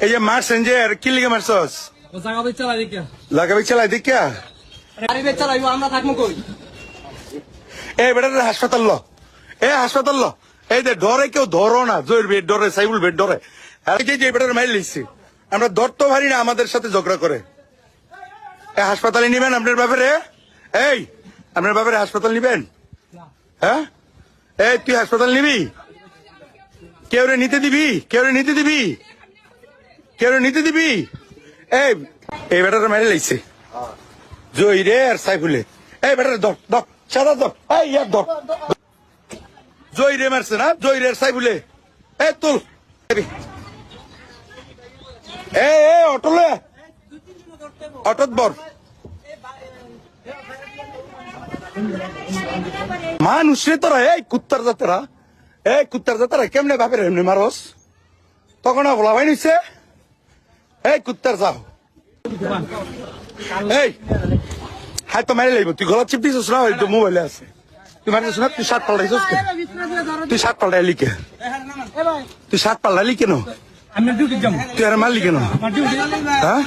এই যে মারছেন যে কি লিগে মারছস? লাগাবি চালাই দেখিয়া এই বেটার হাসপাতাল ল, হাসপাতাল ল। এই যে ডরে কেউ ধরো না, জয়ের বেড ডরে, সাইবুল বেড ডরে। যে বেটার মাইল লিখছি আমরা ধরতে পারি না, আমাদের সাথে ঝগড়া করে। হাসপাতালে নিবেন আপনার ব্যাপারে? এই আপনার ব্যাপারে হাসপাতাল নিবেন? হ্যাঁ, এই তুই হাসপাতাল নিবি? কেউ রে নিতে দিবি? কেউ রে নিতে দিবি? কেউ রে নিতে দিবি? এই বেটার মাইল লিখছে জয় রে আর সাইফুলে। এই বেটার ধর ধর, সাদা ধর, এই ইয়ার ধর। জয় রে মারছে না, জয় রে আর সাইফুলে। এই তুল অটোলে, অটোত বর। মানুষ রে তোরা, এই কুত্তার জাতেরা, কুত্তার জাতেরা কেমনে ভাবে এমনি মারস? তখন বলা ভাই নিচ্ছে এই কুত্তার যাও। এই হাই তো মারি লাগবো, তুই গলা চিপ দিছিস না? ওই তো মোবাইলে আছে। তুই মারিস না? তুই শার্ট পাল্টাইছিস? তুই শার্ট পাল্টাই লিখে, তুই শার্ট পাল্টালি কেন? তুই আর মারলি কেন? হ্যাঁ